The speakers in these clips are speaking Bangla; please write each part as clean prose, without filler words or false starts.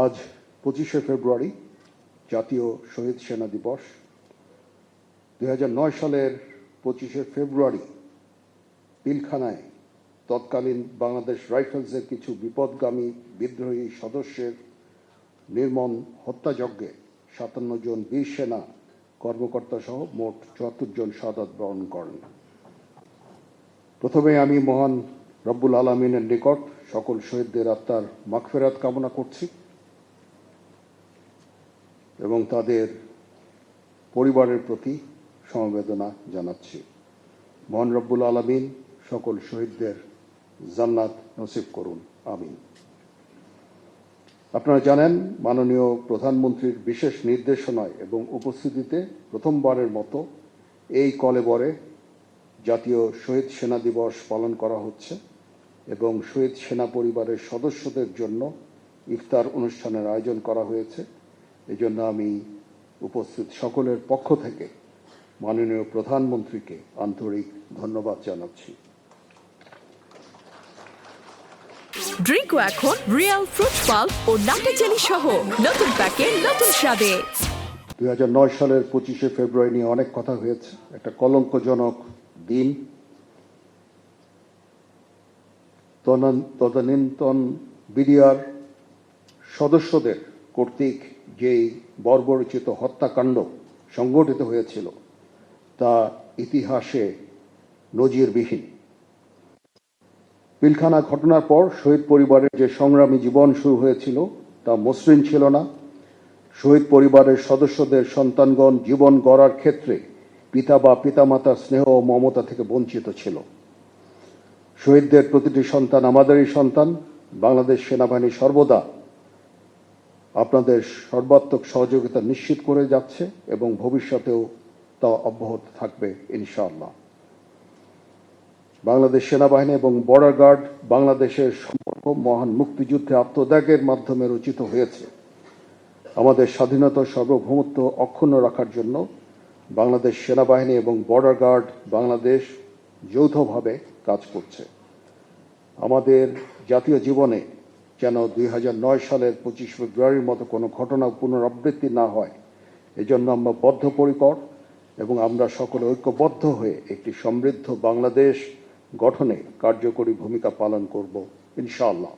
আজ 25শে ফেব্রুয়ারি জাতীয় শহীদ সেনা দিবস। 2009 সালের 25শে ফেব্রুয়ারি পিলখানায় তৎকালীন বাংলাদেশ রাইফেলসের কিছু বিপদগামী বিদ্রোহী সদস্যের নির্মম হত্যাযজ্ঞে 57 জন বীর সেনা কর্মকর্তা সহ মোট 74 জন শাহাদাত বরণ করেন। প্রথমে আমি মহান রব্বুল আলামিনের নিকট সকল শহীদদের আত্মার মাগফিরাত কামনা করছি এবং তাদের পরিবারের প্রতি সমবেদনা জানাচ্ছি। মহান রব্বুল আলামিন সকল শহীদদের জান্নাত নসিব করুন, আমিন। আপনারা জানেন, মাননীয় প্রধানমন্ত্রীর বিশেষ নির্দেশনায় এবং উপস্থিতিতে প্রথমবারের মতো এই কলেবরে জাতীয় শহীদ সেনা দিবস পালন করা হচ্ছে এবং শহীদ সেনা পরিবারের সদস্যদের জন্য ইফতার অনুষ্ঠানের আয়োজন করা হয়েছে। এজন্য আমি উপস্থিত সকলের পক্ষ থেকে মাননীয় প্রধানমন্ত্রীকে আন্তরিক ধন্যবাদ জানাচ্ছি। ড্রিঙ্কও এখন রিয়েল ফ্রুট পাল্প ও নাটি জেলি সহ নতুন প্যাকে নতুন স্বাদে। 2009 সালের 25শে ফেব্রুয়ারি নিয়ে অনেক কথা হয়েছে। একটা কলঙ্কজনক দিন। তদানীন্তন বিডিআর সদস্যদের কর্তৃক যেই বর্বরচিত হত্যাকাণ্ড সংঘটিত হয়েছিল তা ইতিহাসে নজিরবিহীন। পিলখানা ঘটনার পর শহীদ পরিবারের যে সংগ্রামী জীবন শুরু হয়েছিল তা মসৃণ ছিল না। শহীদ পরিবারের সদস্যদের সন্তানগণ জীবন গড়ার ক্ষেত্রে পিতা বা পিতামাতার স্নেহ ও মমতা থেকে বঞ্চিত ছিল। শহীদদের প্রতিটি সন্তান আমাদেরই সন্তান। বাংলাদেশ সেনাবাহিনী সর্বদা আপনাদের সর্বাত্মক সহযোগিতা নিশ্চিত করে যাচ্ছে এবং ভবিষ্যতেও তা অব্যাহত থাকবে ইনশাআল্লাহ। বাংলাদেশ সেনাবাহিনী এবং বর্ডার গার্ড বাংলাদেশের সম্পর্ক মহান মুক্তিযুদ্ধে আত্মত্যাগের মাধ্যমে রচিত হয়েছে। আমাদের স্বাধীনতা সার্বভৌমত্ব অক্ষুণ্ণ রাখার জন্য বাংলাদেশ সেনাবাহিনী এবং বর্ডার গার্ড বাংলাদেশ যৌথভাবে কাজ করছে। আমাদের জাতীয় জীবনে যেন 2009 সালের 25 ফেব্রুয়ারির মতো কোনো ঘটনা পুনরাবৃত্তি না হয়, এজন্য আমরা বদ্ধপরিকর এবং আমরা সকলে ঐক্যবদ্ধ হয়ে একটি সমৃদ্ধ বাংলাদেশ গঠনে কার্যকরী ভূমিকা পালন করব ইনশাআল্লাহ।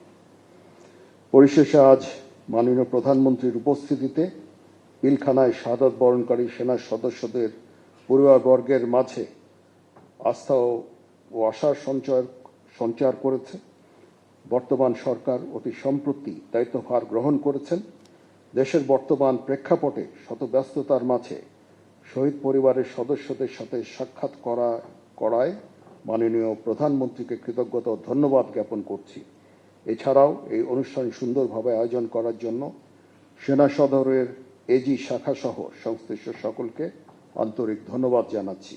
পরিশেষে আজ মাননীয় প্রধানমন্ত্রীর উপস্থিতিতে পিলখানায় শাহাদাত বরণকারী সেনা সদস্যদের পরিবারবর্গের মাঝে আস্থা ও আশার সঞ্চার করেছে। বর্তমান সরকার অতি সম্প্রতি দায়িত্বভার গ্রহণ করেছেন। দেশের বর্তমান প্রেক্ষাপটে শত ব্যস্ততার মাঝে শহীদ পরিবারের সদস্যদের সাথে সাক্ষাৎ করায় মাননীয় প্রধানমন্ত্রীকে কৃতজ্ঞতা ও ধন্যবাদ জ্ঞাপন করছি। এছাড়াও এই অনুষ্ঠান সুন্দরভাবে আয়োজন করার জন্য সেনা সদরের এজি শাখা সহ সংশ্লিষ্ট সকলকে আন্তরিক ধন্যবাদ জানাচ্ছি।